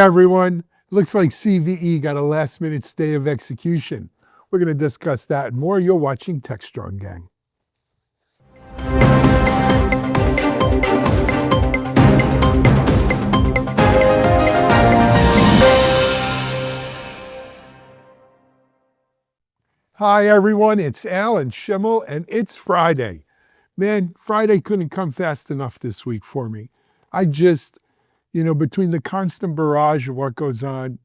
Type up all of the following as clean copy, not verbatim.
everyone. Looks like CVE got a last-minute stay of execution. We're going to discuss that and more. You're watching Techstrong, gang. Hi, everyone. It's Alan Schimmel, and it's Friday. Man, Friday couldn't come fast enough this week for me. I just, between the constant barrage of what goes on,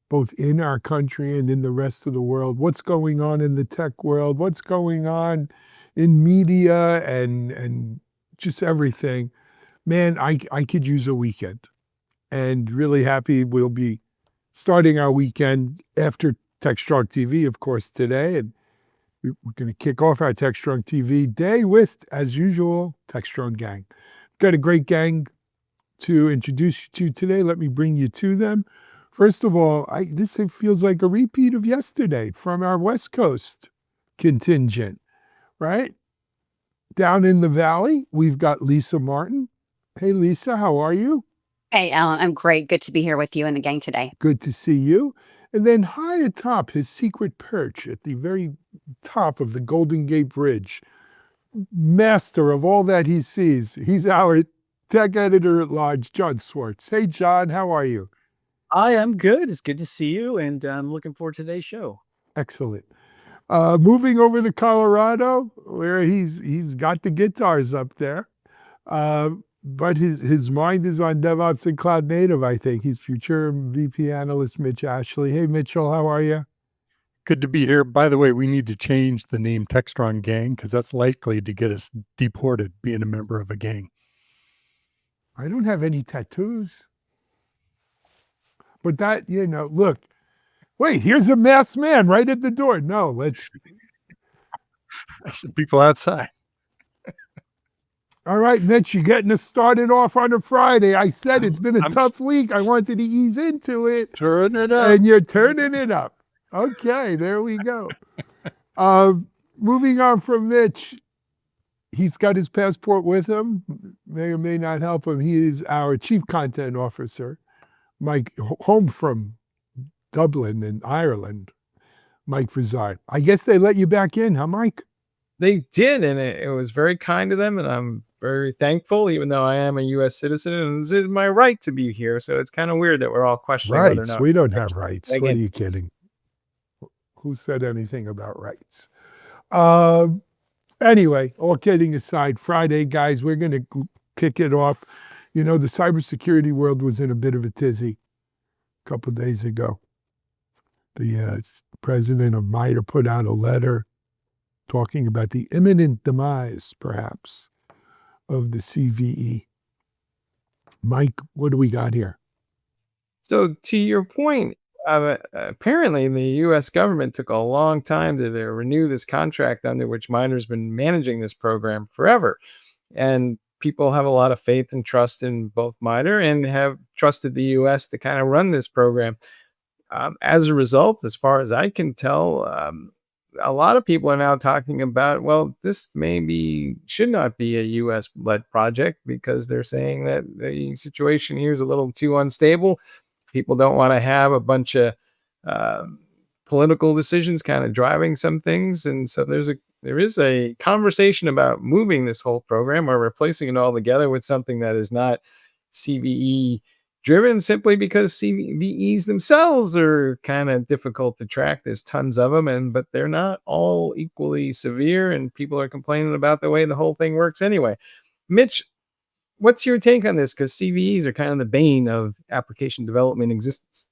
both in our country and in the rest of the world, what's going on in the tech world, what's going on in media and just everything, man, I could use a weekend. And really happy we'll be starting our weekend after Techstrong TV, of course, today. And we're going to kick off our Techstrong TV day with, as usual, Techstrong gang. Got a great gang to introduce you to today. Let me bring you to them. First of all, this feels like a repeat of yesterday from our West Coast contingent, right? Down in the Valley, we've got Lisa Martin. Hey, Lisa, how are you? Hey, Alan, I'm great. Good to be here with you and the gang today. Good to see you. And then high atop his secret perch at the very top of the Golden Gate Bridge, master of all that he sees, he's our tech editor at large, Jon Swartz. Hey, Jon, how are you? I am good. It's good to see you, and I'm looking forward to today's show. Excellent. Moving over to Colorado, where he's got the guitars up there, but his mind is on DevOps and Cloud Native, I think. He's Futurum VP analyst Mitch Ashley. Hey, Mitchell, how are you? Good to be here. By the way, we need to change the name Techstrong Gang because that's likely to get us deported, being a member of a gang. I don't have any tattoos. But that, look, wait, here's a masked man right at the door. No, let's. Some people outside. All right, Mitch, you're getting us started off on a Friday. I said it's been a tough week. I wanted to ease into it. Turn it up. And you're turning it up. Okay, there we go. Moving on from Mitch, he's got his passport with him. May or may not help him. He is our chief content officer, Mike, home from Dublin in Ireland, Mike Vizard. I guess they let you back in, huh, Mike? They did, and it was very kind of them, and I'm very thankful, even though I am a U.S. citizen, and it's my right to be here, so it's kind of weird that we're all questioning whether or not. We don't have rights. What are you kidding? Who said anything about rights? Anyway, all kidding aside, Friday, guys, we're going to kick it off. The cybersecurity world was in a bit of a tizzy a couple of days ago. The president of MITRE put out a letter talking about the imminent demise, perhaps, of the CVE. Mike, what do we got here? So to your point, apparently the U.S. government took a long time to renew this contract under which MITRE's been managing this program forever. And people have a lot of faith and trust in both MITRE and have trusted the U.S. to kind of run this program. As a result, as far as I can tell, a lot of people are now talking about, well, this should not be a U.S.-led project because they're saying that the situation here is a little too unstable. People don't want to have a bunch of political decisions kind of driving some things. And so there is a conversation about moving this whole program or replacing it all together with something that is not CVE driven, simply because CVEs themselves are kind of difficult to track. There's tons of them, but they're not all equally severe, and people are complaining about the way the whole thing works anyway. Mitch, what's your take on this? Because CVEs are kind of the bane of application development existence.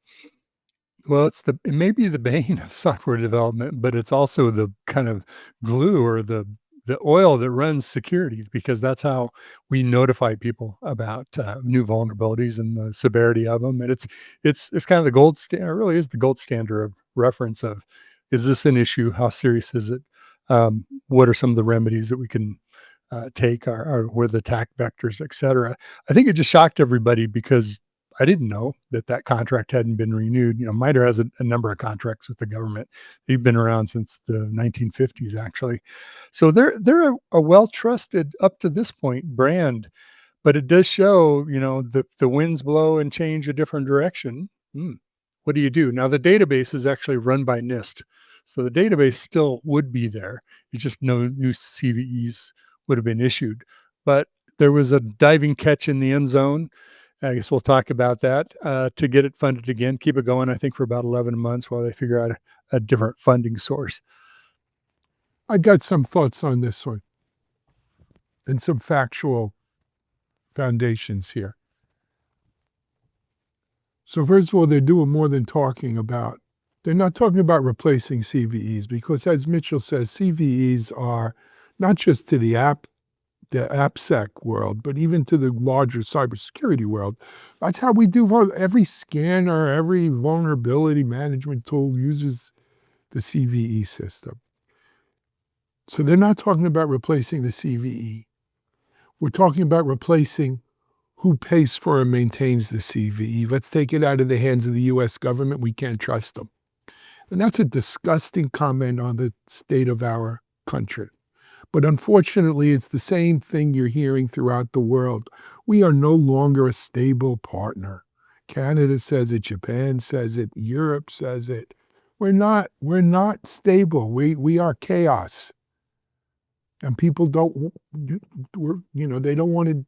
Well, it may be the bane of software development, but it's also the kind of glue or the oil that runs security, because that's how we notify people about new vulnerabilities and the severity of them. And it's kind of the gold standard. It really is the gold standard of reference of, is this an issue? How serious is it? What are some of the remedies that we can take, or with attack vectors, et cetera? I think it just shocked everybody because I didn't know that contract hadn't been renewed. MITRE has a number of contracts with the government. They've been around since the 1950s, actually. So they're a well-trusted, up to this point, brand. But it does show, the winds blow and change a different direction. What do you do? Now, the database is actually run by NIST. So the database still would be there. It's just no new CVEs would have been issued. But there was a diving catch in the end zone. I guess we'll talk about that to get it funded again. Keep it going, I think, for about 11 months while they figure out a different funding source. I got some thoughts on this one and some factual foundations here. So first of all, they're doing more than talking about. They're not talking about replacing CVEs because, as Mitchell says, CVEs are not just to the AppSec world, but even to the larger cybersecurity world. That's how we do every scanner, every vulnerability management tool uses the CVE system. So they're not talking about replacing the CVE. We're talking about replacing who pays for and maintains the CVE. Let's take it out of the hands of the US government. We can't trust them. And that's a disgusting comment on the state of our country. But unfortunately, it's the same thing you're hearing throughout the world. We are no longer a stable partner. Canada says it, Japan says it, Europe says it. We're not stable. We are chaos. And people they don't want to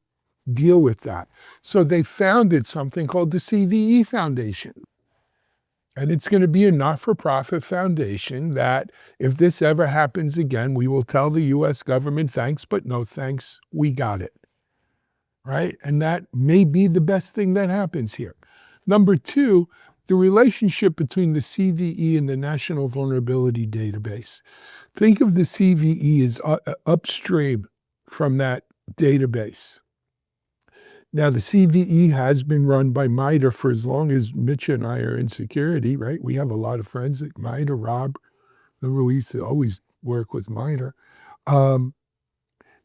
deal with that. So they founded something called the CVE Foundation. And it's going to be a not-for-profit foundation that if this ever happens again, we will tell the US government, thanks, but no thanks, we got it. Right? And that may be the best thing that happens here. Number two, the relationship between the CVE and the National Vulnerability Database. Think of the CVE as upstream from that database. Now, the CVE has been run by MITRE for as long as Mitch and I are in security, right? We have a lot of friends at MITRE. Rob, we used to always work with MITRE. And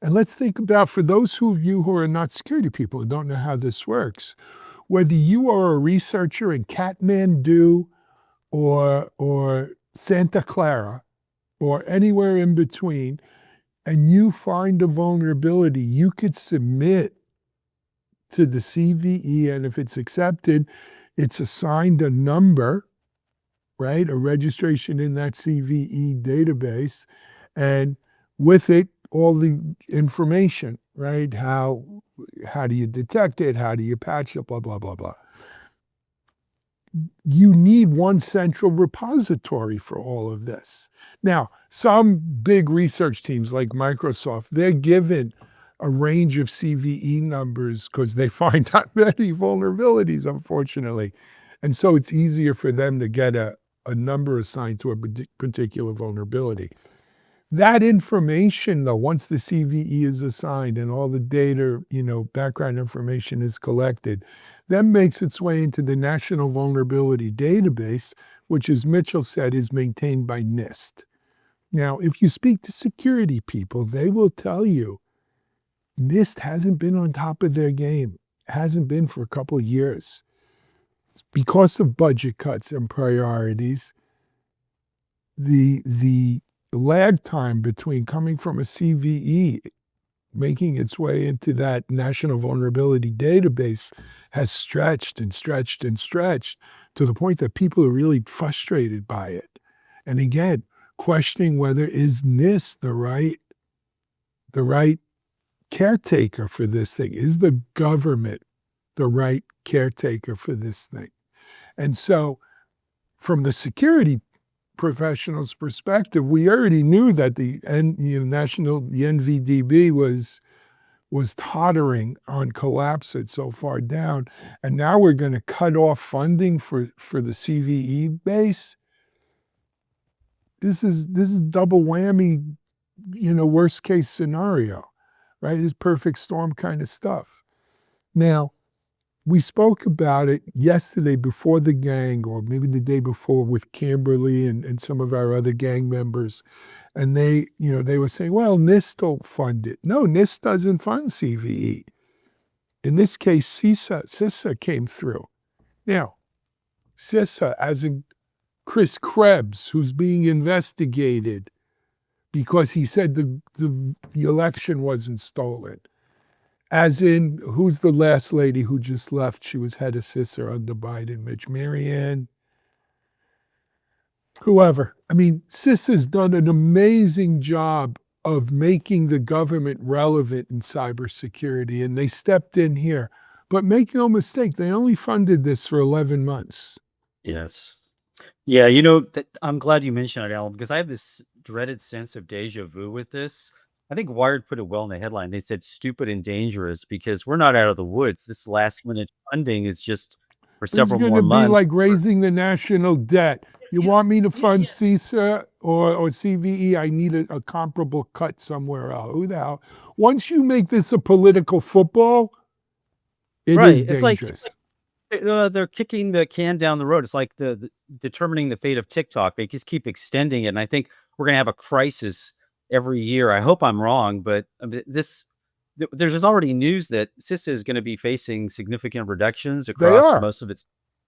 let's think about, for those of you who are not security people who don't know how this works, whether you are a researcher in Kathmandu or Santa Clara or anywhere in between, and you find a vulnerability, you could submit to the CVE, and if it's accepted, it's assigned a number, right? A registration in that CVE database, and with it, all the information, right? How do you detect it? How do you patch it? Blah, blah, blah, blah. You need one central repository for all of this. Now, some big research teams like Microsoft, they're given a range of CVE numbers because they find not many vulnerabilities, unfortunately. And so it's easier for them to get a number assigned to a particular vulnerability. That information, though, once the CVE is assigned and all the data, background information is collected, then makes its way into the National Vulnerability Database, which, as Mitchell said, is maintained by NIST. Now, if you speak to security people, they will tell you NIST hasn't been on top of their game, hasn't been for a couple of years. Because of budget cuts and priorities, the lag time between coming from a CVE, making its way into that National Vulnerability Database has stretched and stretched and stretched to the point that people are really frustrated by it. And again, questioning whether is NIST the right caretaker for this thing? Is the government the right caretaker for this thing? And so from the security professionals' perspective, we already knew that the NVDB was tottering on collapse. It's so far down. And now we're going to cut off funding for the CVE base. This is double whammy, worst case scenario, right? This perfect storm kind of stuff. Now, we spoke about it yesterday before the gang, or maybe the day before, with Kimberly and some of our other gang members. And they were saying, well, NIST will fund it. No, NIST doesn't fund CVE. In this case, CISA came through. Now, CISA, as in Chris Krebs, who's being investigated because he said the election wasn't stolen. As in, who's the last lady who just left? She was head of CISA under Biden, Mitch, Marianne, whoever. I mean, CISA's done an amazing job of making the government relevant in cybersecurity, and they stepped in here. But make no mistake, they only funded this for 11 months. Yes. Yeah, you know, I'm glad you mentioned it, Alan, because I have this dreaded sense of deja vu with this. I think Wired put it well in the headline. They said stupid and dangerous because we're not out of the woods. This last minute funding is just for This is several going more to be months. like raising the national debt. You want me to fund Yeah. CISA or CVE? I need a comparable cut somewhere else. Who the hell? Once you make this a political football, it is Right. It's like dangerous. they're kicking the can down the road. It's like the determining the fate of TikTok. They just keep extending it, and I think we're gonna have a crisis every year. I hope I'm wrong, but there's just already news that CISA is going to be facing significant reductions They across are. most of its,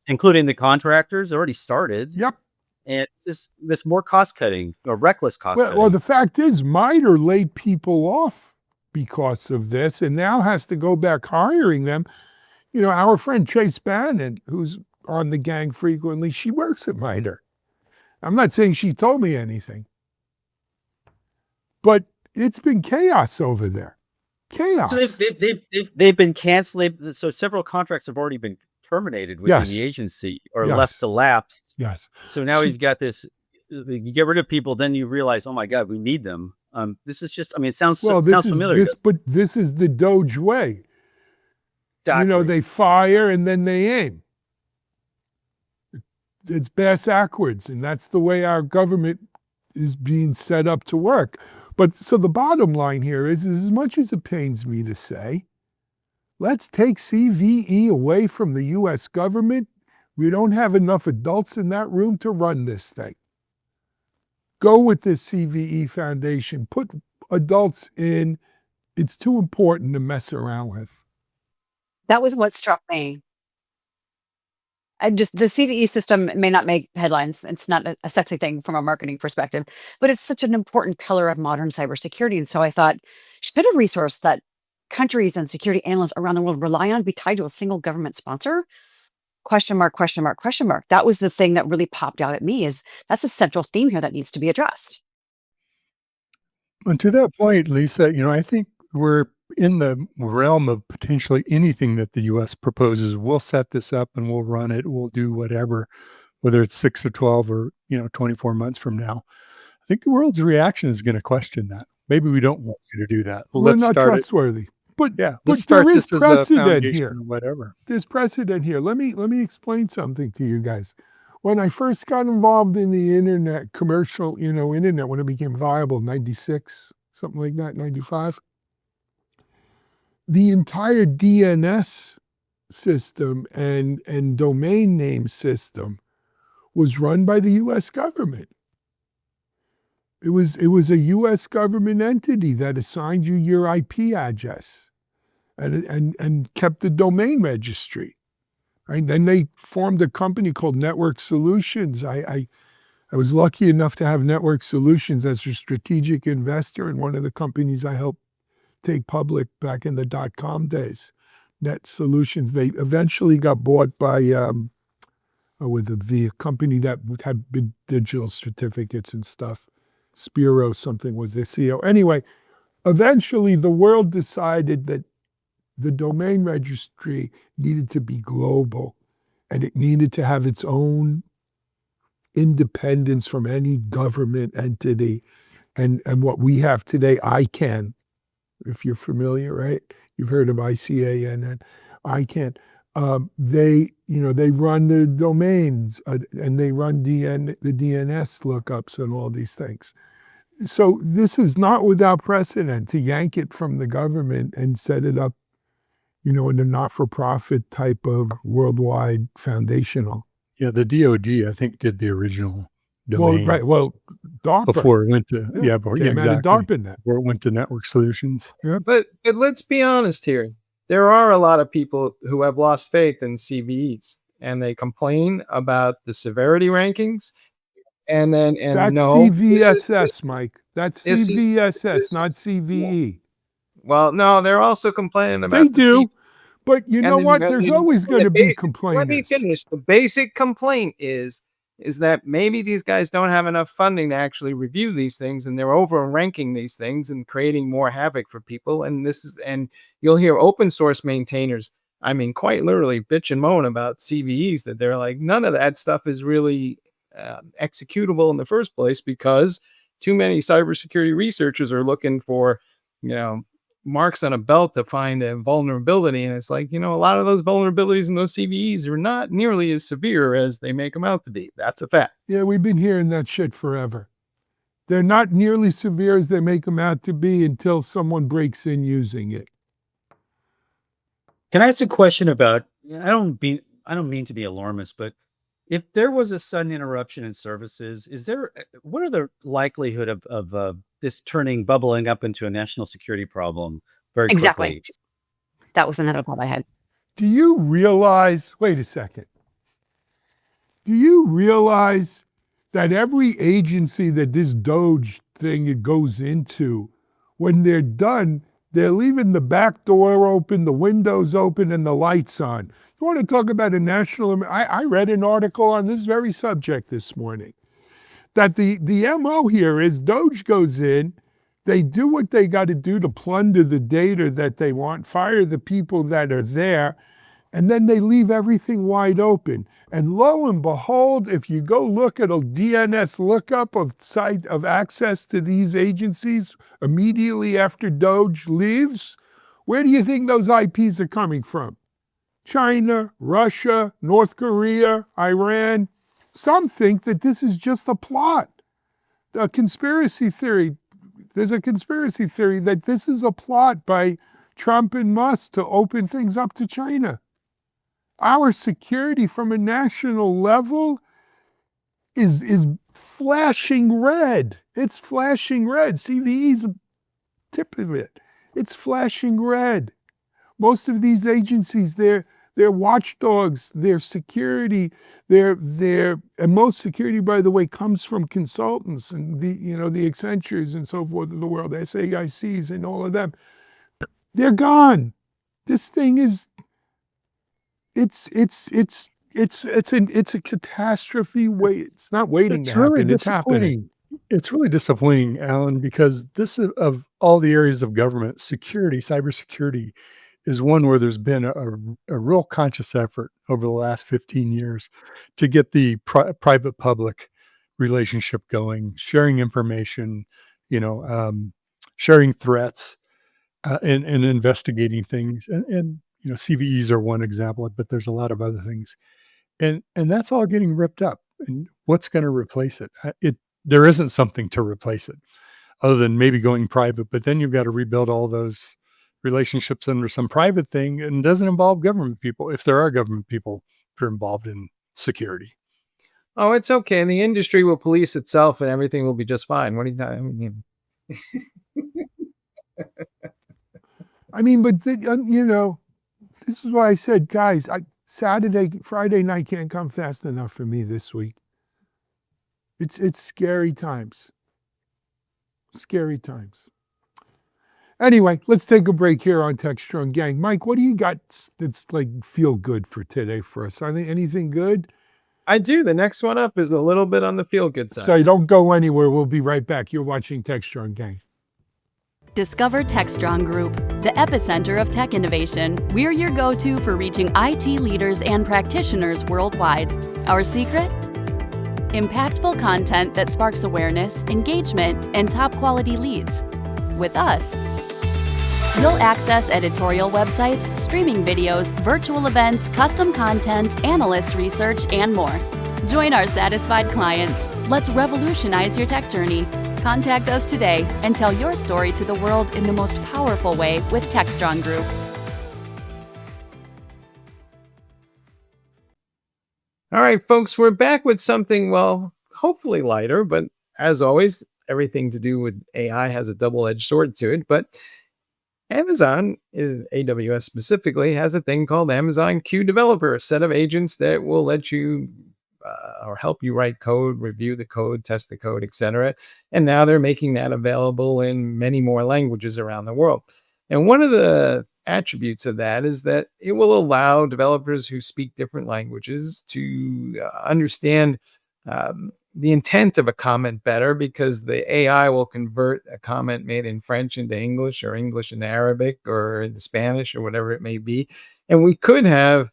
including the contractors. Already started, Yep. and it's just this more cost cutting or reckless cost Well, cutting. the fact is, MITRE laid people off because of this and now has to go back hiring them. You know, our friend Chase Bannon, who's on the gang frequently, she works at MITRE. I'm not saying she told me anything, but it's been chaos over there. Chaos. So they've been canceled. So several contracts have already been terminated within Yes. the agency or Yes. left to lapse. Yes. So now So- you've got this. You get rid of people, then you realize, oh my God, we need them. This is just. I mean, it sounds Well, sounds familiar. but this is the Doge way. Exactly. You know, they fire and then they aim. It's bass backwards, and that's the way our government is being set up to work. But so the bottom line here is as much as it pains me to say, let's take CVE away from the US government. We don't have enough adults in that room to run this thing. Go with this CVE Foundation. Put adults in. It's too important to mess around with. That was what struck me. The CVE system may not make headlines. It's not a sexy thing from a marketing perspective, but it's such an important pillar of modern cybersecurity. And so I thought, should a resource that countries and security analysts around the world rely on be tied to a single government sponsor? Question mark, question mark, question mark. That was the thing that really popped out at me is that's a central theme here that needs to be addressed. And to that point, Lisa, you know, I think we're in the realm of potentially anything that the U.S. proposes. We'll set this up and we'll run it. We'll do whatever, whether it's 6 or 12 or 24 months from now. I think the world's reaction is going to question that. Maybe we don't want you to do that. We're Let's not start it. trustworthy. But Yeah, but let's start there is this as a precedent foundation here. or whatever. There's precedent here. Let me explain something to you guys. When I first got involved in the internet, commercial, internet, when it became viable, 96, something like that, 95, the entire DNS system and domain name system was run by the US government. It was a US government entity that assigned you your IP address and kept the domain registry. Right? Then they formed a company called Network Solutions. I was lucky enough to have Network Solutions as a strategic investor in one of the companies I helped take public back in the .com days. Net Solutions. They eventually got bought by with a company that had big digital certificates and stuff. Spiro something was the CEO. Anyway, eventually the world decided that the domain registry needed to be global and it needed to have its own independence from any government entity. And what we have today, ICANN, if you're familiar, right? You've heard of ICANN, ICANN. They run the domains and they run the DNS lookups and all these things. So this is not without precedent to yank it from the government and set it up, in a not-for-profit type of worldwide foundational. Yeah, the DoD, I think, did the original domain DARPA. before it went to came out of exactly. DARPANet. Before it went to Network Solutions. But let's be honest here. There are a lot of people who have lost faith in CVEs and they complain about the severity rankings. And That's no, CVSS, Mike. That's this is- CVSS, this not is- CVE. Well, no, they're also complaining about They the do. But you know And what? There's always going to be let me complainers. finish. The basic complaint is that maybe these guys don't have enough funding to actually review these things, and they're over ranking these things and creating more havoc for people. And you'll hear open source maintainers, I mean, quite literally bitch and moan about CVEs, that they're like, none of that stuff is really executable in the first place because too many cybersecurity researchers are looking for, you know, marks on a belt to find a vulnerability. And it's like, a lot of those vulnerabilities in those CVEs are not nearly as severe as they make them out to be. That's a fact. Yeah, we've been hearing that shit forever. They're not nearly severe as they make them out to be until someone breaks in using it. Can I ask a question about? I don't mean to be alarmist, but if there was a sudden interruption in services, what are the likelihood of this bubbling up into a national security problem very Exactly. quickly? That was another thought I had. Do you realize, wait a second, do you realize that every agency that this Doge thing it goes into, when they're done, they're leaving the back door open, the windows open, and the lights on. You want to talk about a national, I read an article on this very subject this morning, that the MO here is Doge goes in, they do what they got to do to plunder the data that they want, fire the people that are there, and then they leave everything wide open. And lo and behold, if you go look at a DNS lookup of site of access to these agencies immediately after Doge leaves, where do you think those IPs are coming from? China, Russia, North Korea, Iran. Some think that this is just a plot, a conspiracy theory. There's a conspiracy theory that this is a plot by Trump and Musk to open things up to China. Our security from a national level is flashing red. It's flashing red. CVE's a tip of it. It's flashing red. Most of these agencies, they're watchdogs, their security, and most security, by the way, comes from consultants and the Accentures and so forth of the world, SAICs and all of them. They're gone. This thing is, it's a catastrophe. It's not waiting to happen. It's happening. It's really disappointing, Alan, because this is, of all the areas of government, cybersecurity is one where there's been a real conscious effort over the last 15 years to get the private-public relationship going, sharing information, sharing threats, and investigating things. And CVEs are one example, but there's a lot of other things. And that's all getting ripped up. And what's going to replace it? There isn't something to replace it other than maybe going private, but then you've got to rebuild all those relationships under some private thing, and it doesn't involve government people, if there are government people who are involved in security. Oh, it's okay. The industry will police itself and everything will be just fine. What are you talking? I mean, but this is why I said, guys, Friday night can't come fast enough for me this week. It's scary times. Scary times. Anyway, let's take a break here on Techstrong Gang. Mike, what do you got that's like feel good for today for us? Anything good? I do. The next one up is a little bit on the feel good side. So don't go anywhere. We'll be right back. You're watching Techstrong Gang. Discover Techstrong Group, the epicenter of tech innovation. We're your go-to for reaching IT leaders and practitioners worldwide. Our secret? Impactful content that sparks awareness, engagement, and top-quality leads. With us, you'll access editorial websites, streaming videos, virtual events, custom content, analyst research, and more. Join our satisfied clients. Let's revolutionize your tech journey. Contact us today and tell your story to the world in the most powerful way with Techstrong Group. All right, folks, we're back with something, well, hopefully lighter, but as always, everything to do with AI has a double-edged sword to it. But Amazon, AWS specifically, has a thing called Amazon Q Developer, a set of agents that will let you or help you write code, review the code, test the code, etc. And now they're making that available in many more languages around the world. And one of the attributes of that is that it will allow developers who speak different languages to understand the intent of a comment better, because the AI will convert a comment made in French into English, or English into Arabic, or into Spanish, or whatever it may be. And we could have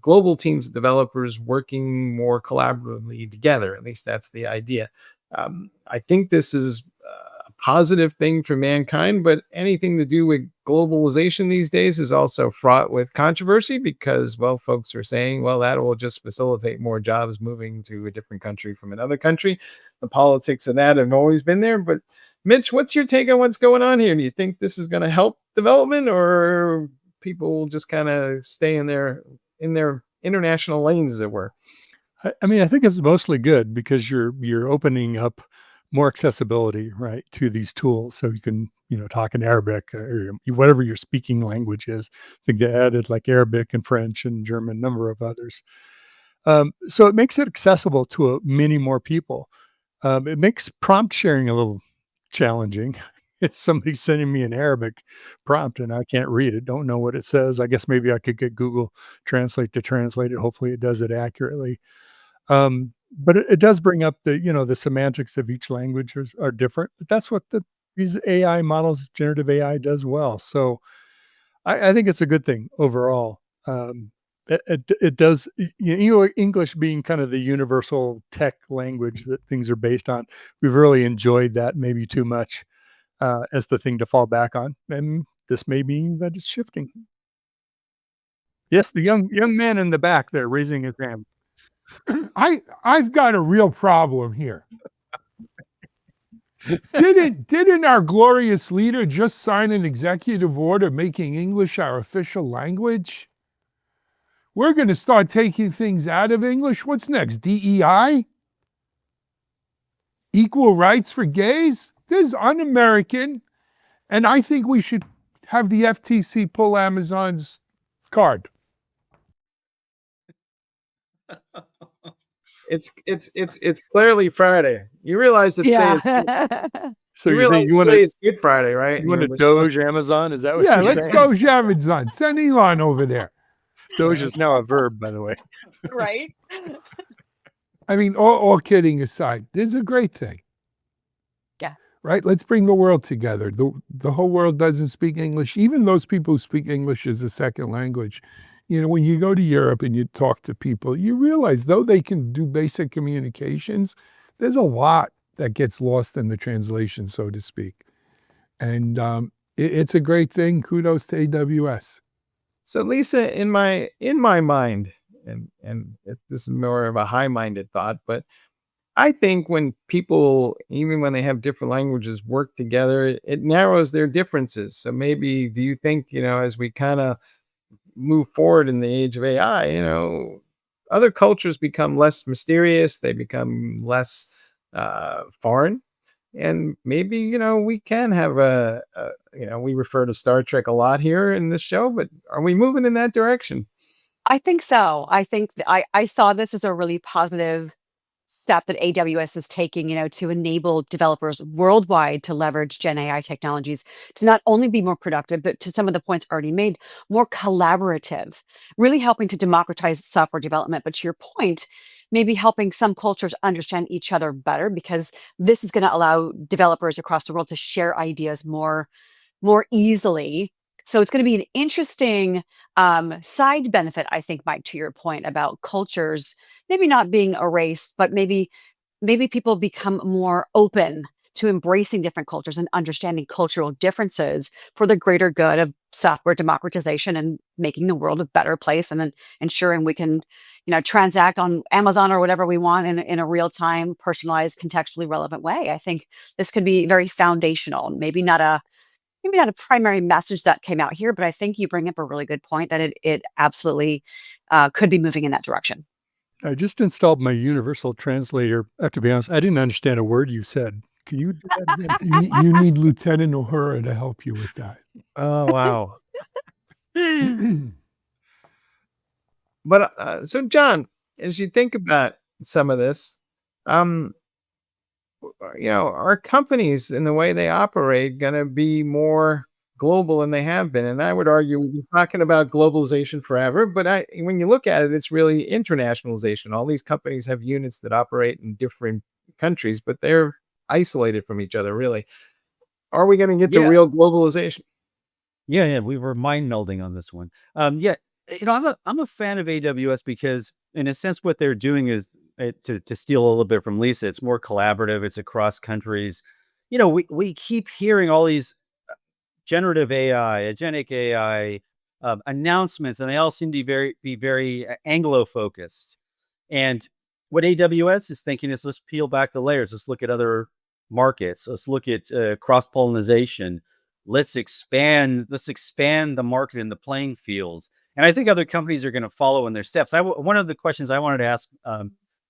global teams of developers working more collaboratively together. At least that's the idea. I think this is a positive thing for mankind, but anything to do with globalization these days is also fraught with controversy, because, well, folks are saying, well, that will just facilitate more jobs moving to a different country from another country. The politics of that have always been there. But Mitch, what's your take on what's going on here? Do you think this is going to help development, or people will just kind of stay in their international lanes, as it were? I mean, I think it's mostly good because you're opening up more accessibility, right, to these tools. So you can, talk in Arabic or whatever your speaking language is. I think they added like Arabic and French and German, number of others. So it makes it accessible to many more people. It makes prompt sharing a little challenging. If somebody's sending me an Arabic prompt and I can't read it, don't know what it says, I guess maybe I could get Google Translate to translate it. Hopefully it does it accurately. But it does bring up the semantics of each language are different, but that's what these AI models, generative AI does well. So I think it's a good thing overall. It does, English being kind of the universal tech language that things are based on. We've really enjoyed that maybe too much as the thing to fall back on. And this may mean that it's shifting. Yes, the young man in the back there raising his hand. I've got a real problem here. Didn't our glorious leader just sign an executive order making English our official language? We're going to start taking things out of English. What's next? DEI? Equal rights for gays? This is un-American. And I think we should have the FTC pull Amazon's card. It's clearly Friday. You realize that today is So you're saying you want today is Good Friday, right? you want to doge Amazon? Is that what Yeah, you're let's saying? doge Amazon. Send Elon over there. Doge is now a verb, by the way. Right? I mean, all kidding aside, this is a great thing. Yeah. Right? Let's bring the world together. The whole world doesn't speak English. Even those people who speak English as a second language. When you go to Europe and you talk to people, you realize though they can do basic communications, there's a lot that gets lost in the translation, so to speak. And it's a great thing. Kudos to AWS. So Lisa, in my mind, this is more of a high-minded thought, but I think when people, even when they have different languages, work together, it narrows their differences. So maybe, do you think, as we kind of move forward in the age of AI, other cultures become less mysterious, they become less foreign, and maybe we can have we refer to Star Trek a lot here in this show, but are we moving in that direction? I think so. I think I saw this as a really positive step that AWS is taking, to enable developers worldwide to leverage Gen AI technologies to not only be more productive, but to some of the points already made, more collaborative, really helping to democratize software development. But to your point, maybe helping some cultures understand each other better, because this is going to allow developers across the world to share ideas more easily. So it's going to be an interesting side benefit, I think, Mike, to your point about cultures maybe not being erased, but maybe people become more open to embracing different cultures and understanding cultural differences for the greater good of software democratization and making the world a better place, and then ensuring we can, transact on Amazon or whatever we want in a real time, personalized, contextually relevant way. I think this could be very foundational. Maybe not a primary message that came out here, but I think you bring up a really good point that it absolutely could be moving in that direction. I just installed my universal translator. I have to be honest, I didn't understand a word you said. Can you do that again? You need Lieutenant Uhura to help you with that. Oh, wow. But so John, as you think about some of this, are companies in the way they operate going to be more global than they have been. And I would argue we've been talking about globalization forever, but when you look at it, it's really internationalization. All these companies have units that operate in different countries, but they're isolated from each other, really. Are we going to get to Yeah. real globalization? Yeah, we were mind melding on this one. Yeah, I'm a fan of AWS because, in a sense, what they're doing is to steal a little bit from Lisa. It's more collaborative. It's across countries. We keep hearing all these generative AI, agentic AI announcements, and they all seem to be very Anglo focused. And what AWS is thinking is, let's peel back the layers. Let's look at other markets. Let's look at cross pollination. Let's expand. Let's expand the market and the playing field. And I think other companies are going to follow in their steps. One of the questions I wanted to ask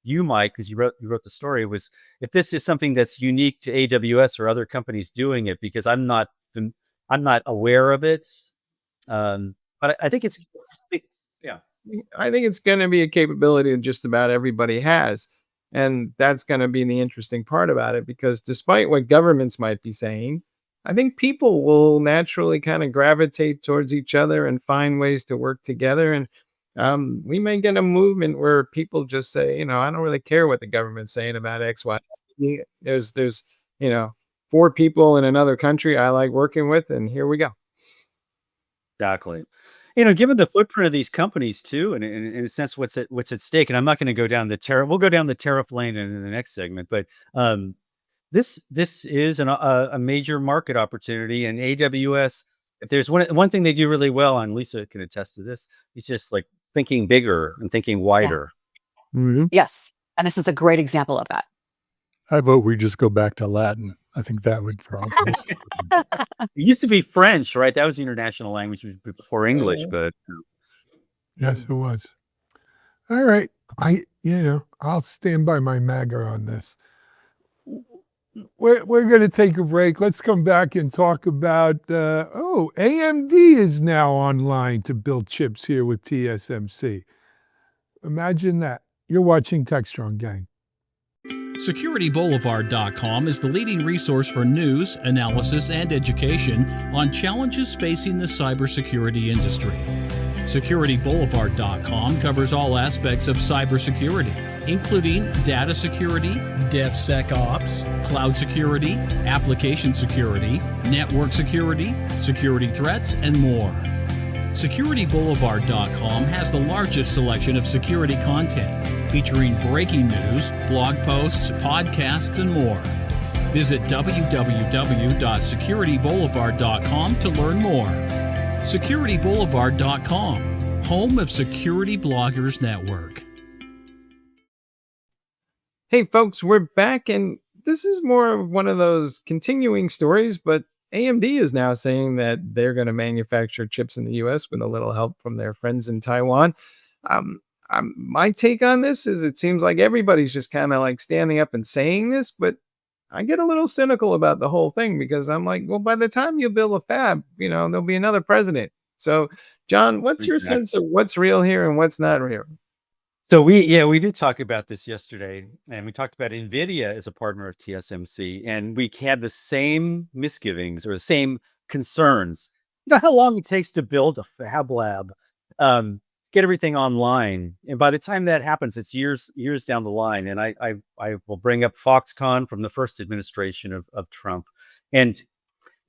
you, Mike, because you wrote the story, was if this is something that's unique to AWS or other companies doing it, because I'm not aware of it. But I think yeah. I think it's going to be a capability that just about everybody has. And that's going to be the interesting part about it, because despite what governments might be saying, I think people will naturally kind of gravitate towards each other and find ways to work together. And we may get a movement where people just say, I don't really care what the government's saying about X, Y. Z. There's, you know, 4 people in another country I like working with, and here we go. Exactly. Given the footprint of these companies too, and in a sense, what's at stake. And I'm not going to go down the tariff. We'll go down the tariff lane in the next segment. But this is a major market opportunity, and AWS. If there's one thing they do really well, and Lisa can attest to this, it's just like thinking bigger and thinking Yeah. wider. Mhm. Yes. And this is a great example of that. I vote we just go back to Latin. I think that would solve it. It used to be French, right? That was the international language before English, but Yes, it was. All right. I'll stand by my MAGA on this. We're going to take a break. Let's come back and talk about, AMD is now online to build chips here with TSMC. Imagine that. You're watching Techstrong, gang. SecurityBoulevard.com is the leading resource for news, analysis, and education on challenges facing the cybersecurity industry. SecurityBoulevard.com covers all aspects of cybersecurity, including data security, DevSecOps, cloud security, application security, network security, security threats, and more. SecurityBoulevard.com has the largest selection of security content, featuring breaking news, blog posts, podcasts, and more. Visit www.securityboulevard.com to learn more. SecurityBoulevard.com, home of Security Bloggers Network. Hey, folks, we're back, and this is more of one of those continuing stories, but AMD is now saying that they're going to manufacture chips in the US with a little help from their friends in Taiwan. My take on this is it seems like everybody's just kind of like standing up and saying this, but I get a little cynical about the whole thing, because I'm like, well, by the time you build a fab, there'll be another president. So, John, what's your Exactly. sense of what's real here and what's not real? So we did talk about this yesterday, and we talked about NVIDIA as a partner of TSMC, and we had the same misgivings or the same concerns. How long it takes to build a fab lab, get everything online, and by the time that happens, it's years down the line. And I will bring up Foxconn from the first administration of Trump, and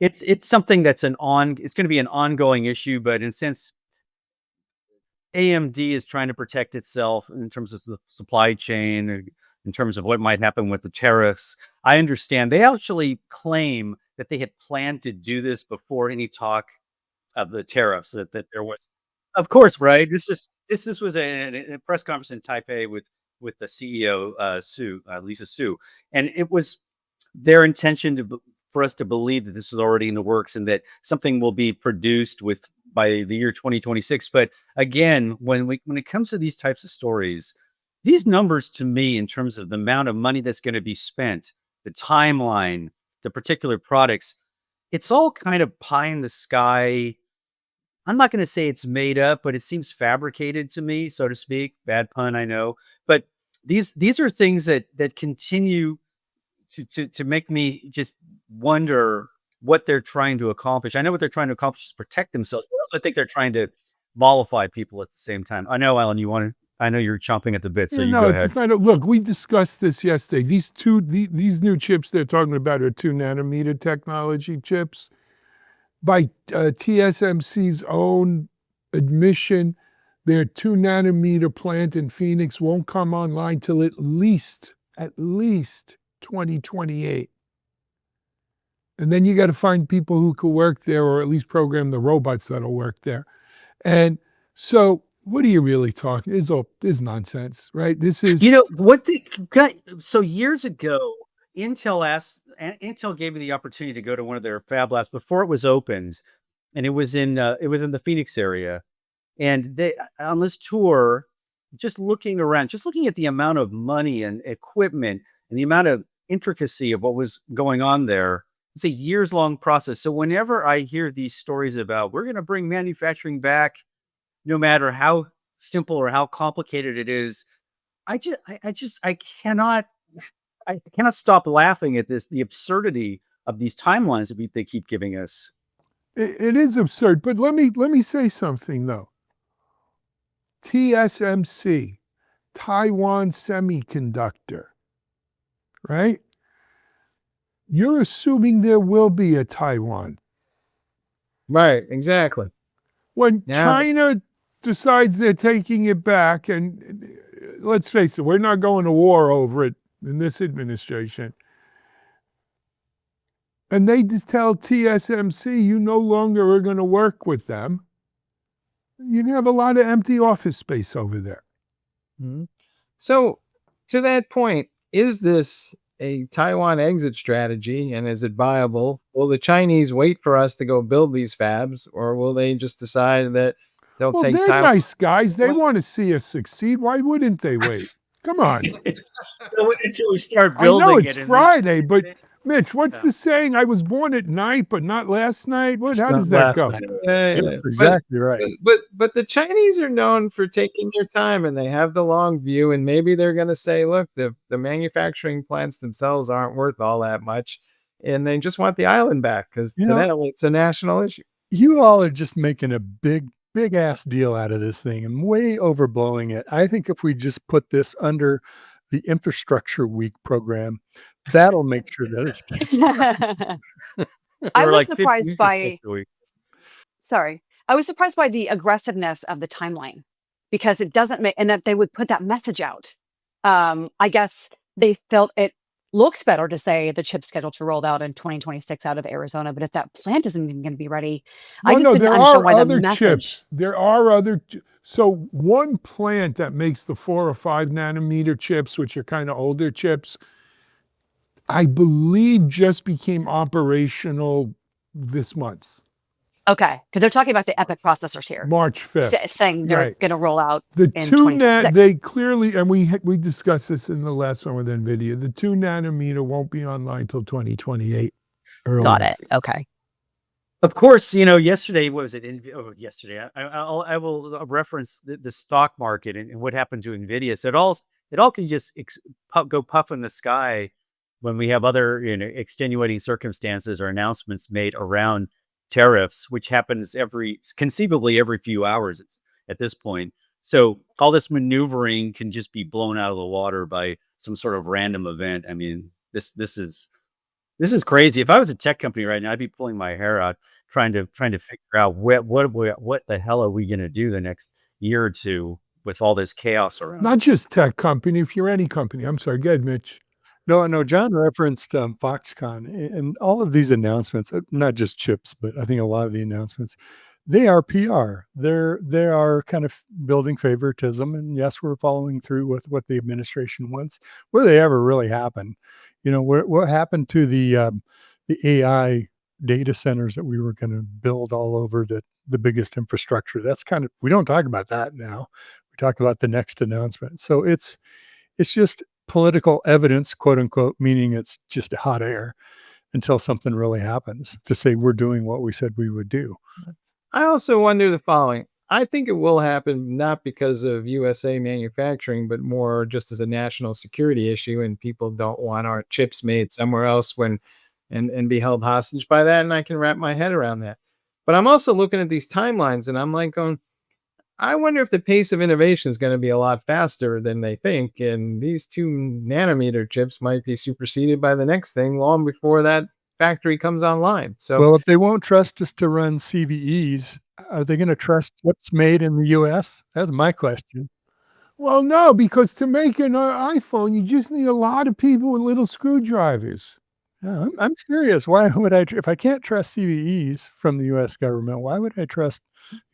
it's something that's it's going to be an ongoing issue, but in a sense, AMD is trying to protect itself in terms of the supply chain, and in terms of what might happen with the tariffs. I understand they actually claim that they had planned to do this before any talk of the tariffs, that there was, of course, right. This was a press conference in Taipei with the CEO Lisa Su, and it was their intention for us to believe that this is already in the works and that something will be produced by the year 2026. But again, when it comes to these types of stories, these numbers to me, in terms of the amount of money that's going to be spent, the timeline, the particular products, it's all kind of pie in the sky. I'm not going to say it's made up, but it seems fabricated to me, so to speak. Bad pun, I know. But these are things that continue to make me just wonder what they're trying to accomplish. I know what they're trying to accomplish is protect themselves. But I think they're trying to mollify people at the same time. I know, Alan, I know you're chomping at the bit, so You you know, go it's ahead. not look, we discussed this yesterday. These new chips they're talking about are 2 nanometer technology chips. By TSMC's own admission, their 2 nanometer plant in Phoenix won't come online till at least 2028. And then you got to find people who could work there, or at least program the robots that'll work there. And so, what are you really talking? This is nonsense, right? This is So years ago, Intel gave me the opportunity to go to one of their fab labs before it was opened, and it was in the Phoenix area. And they on this tour, just looking around, just looking at the amount of money and equipment and the amount of intricacy of what was going on there, it's a years-long process. So whenever I hear these stories about we're going to bring manufacturing back, no matter how simple or how complicated it is, I cannot stop laughing at the absurdity of these timelines that they keep giving us. it is absurd. But let me say something though. TSMC, Taiwan Semiconductor, right? You're assuming there will be a Taiwan. Right, exactly. When Yeah. China decides they're taking it back, and let's face it, we're not going to war over it in this administration. And they just tell TSMC, you no longer are going to work with them. You have a lot of empty office space over there. Mhm. So, to that point, is this a Taiwan exit strategy, and is it viable? Will the Chinese wait for us to go build these fabs, or will they just decide that they'll Well, take they're Taiwan? nice guys. They want to see us succeed. Why wouldn't they wait? Come on. Until we start I know building it's it. Friday, but Mitch, what's Yeah. the saying? I was born at night, but not last night. What? Just How not does that last go? night. Yeah, That's exactly right. but the Chinese are known for taking their time, and they have the long view, and maybe they're going to say, look, the manufacturing plants themselves aren't worth all that much, and they just want the island back because You to know- them it's a national issue. You all are just making a big ass deal out of this thing and way overblowing it. I think if we just put this under the Infrastructure Week program, that'll make sure that it gets I We're was like surprised 50% by a week. sorry. I was surprised by the aggressiveness of the timeline because it doesn't make, and that they would put that message out. I guess they felt it looks better to say the chip scheduled to roll out in 2026 out of Arizona, but if that plant isn't even going to be ready, I Well, just no, didn't there understand are why the other message. chips. There are other. So one plant that makes the 4 or 5 nanometer chips, which are kind of older chips, I believe just became operational this month, Okay, because they're talking about the EPIC processors here, March 5th. saying they're Right. going to roll out The in 2 2026. they clearly, and we discussed this in the last one with NVIDIA, the 2 nanometer won't be online till 2028. Got earliest. it. Okay. Of course, yesterday, what was it? Yesterday, I will reference the stock market and what happened to NVIDIA. So it all can just go puff in the sky when we have other extenuating circumstances or announcements made around tariffs, which happens conceivably every few hours at this point. So all this maneuvering can just be blown out of the water by some sort of random event. I mean, this is crazy. If I was a tech company right now, I'd be pulling my hair out trying to figure out what the hell are we going to do the next year or two with all this chaos around Not us. just tech company, if you're any company. I'm sorry, go ahead, Mitch. No, John referenced Foxconn and all of these announcements, not just chips, but I think a lot of the announcements, they are PR. They are kind of building favoritism. And yes, we're following through with what the administration wants. Will they ever really happen? What happened to the AI data centers that we were going to build all over the biggest infrastructure? That's we don't talk about that now. We talk about the next announcement. So it's just political evidence, quote unquote, meaning it's just hot air until something really happens to say we're doing what we said we would do. I also wonder the following. I think it will happen not because of USA manufacturing, but more just as a national security issue, and people don't want our chips made somewhere else when and be held hostage by that. And I can wrap my head around that. But I'm also looking at these timelines and I'm like going, I wonder if the pace of innovation is going to be a lot faster than they think. And these 2 nanometer chips might be superseded by the next thing long before that factory comes online. So, Well, if they won't trust us to run CVEs, are they going to trust chips made in the US? That's my question. Well, no, because to make an iPhone, you just need a lot of people with little screwdrivers. Yeah, I'm serious. Why would if I can't trust CVEs from the US government, why would I trust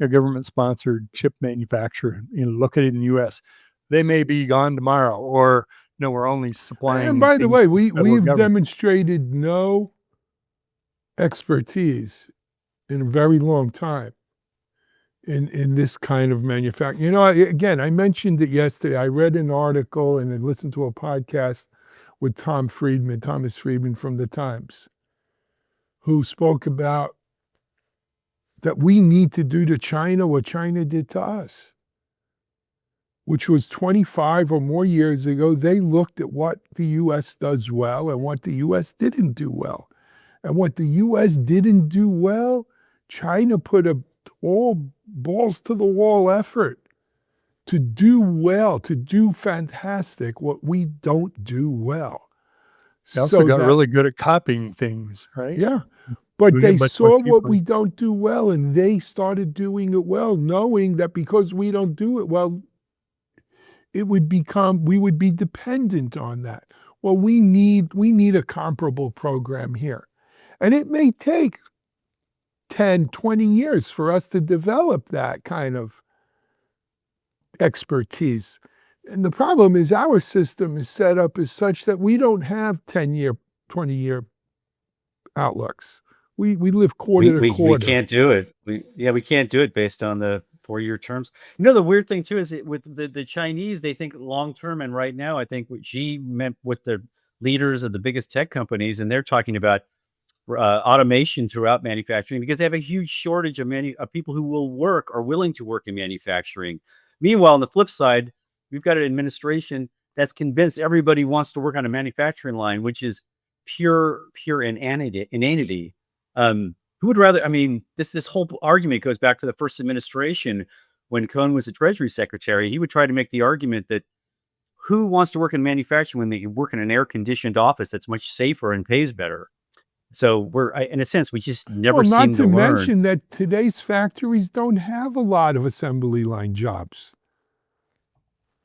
a government-sponsored chip manufacturer? Look at it in the US. They may be gone tomorrow, or no, we're only supplying. And by the things way, to the federal we've government. demonstrated no expertise in a very long time in this kind of manufacturing. Again, I mentioned it yesterday. I read an article and I listened to a podcast with Thomas Friedman from the Times, who spoke about that we need to do to China what China did to us, which was 25 or more years ago. They looked at what the U.S. does well and what the U.S. didn't do well. And what the U.S. didn't do well, China put a all balls to the wall effort to do well, to do fantastic what we don't do well. They also So got that- really good at copying things, right? Yeah. But Doing it they much more saw what cheaply. we don't do well and they started doing it well, knowing that because we don't do it well, we would be dependent on that. Well, we need a comparable program here. And it may take 10, 20 years for us to develop that kind of expertise. And the problem is our system is set up as such that we don't have 10-year, 20-year outlooks. We live quarter to quarter. We can't do it. We can't do it based on the 4-year terms. The weird thing too is with the Chinese, they think long term, and right now I think what Xi meant with the leaders of the biggest tech companies, and they're talking about automation throughout manufacturing because they have a huge shortage of people who will work or willing to work in manufacturing. Meanwhile, on the flip side, we've got an administration that's convinced everybody wants to work on a manufacturing line, which is pure inanity. Who would rather? I mean, this whole argument goes back to the first administration when Cohn was the Treasury Secretary. He would try to make the argument that who wants to work in manufacturing when they can work in an air-conditioned office that's much safer and pays better? So in a sense, we just never Well, seem not to to learn. mention that today's factories don't have a lot of assembly line jobs.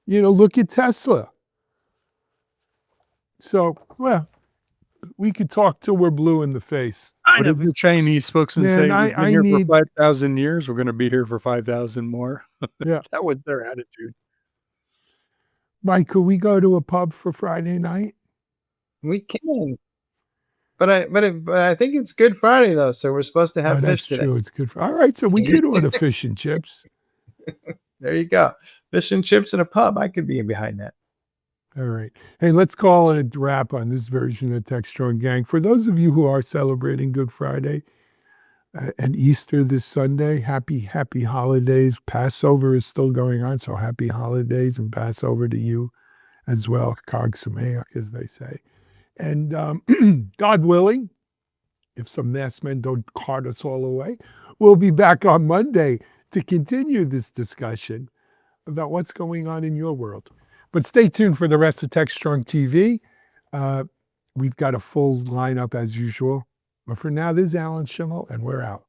Look at Tesla. So, well, we could talk till we're blue in the face. What did the Chinese spokesman Man, say? We've I been here need- for 5,000 years. We're going to be here for 5,000 more. Yeah. That was their attitude. Mike, could we go to a pub for Friday night? we can. But I think it's Good Friday though, so we're supposed to have Oh, fish that's today. true. It's good. All right, so we could order fish and chips. There you go. Fish and chips in a pub. I could be behind that. All right. Hey, let's call it a wrap on this version of Techstrong Gang. For those of you who are celebrating Good Friday and Easter this Sunday, happy holidays. Passover is still going on, so happy holidays and Passover to you as well. Chag Sameach, as they say. And God willing, if some masked men don't cart us all away, we'll be back on Monday to continue this discussion about what's going on in your world. But stay tuned for the rest of Techstrong TV. We've got a full lineup as usual. But for now, this is Alan Schimmel, and we're out.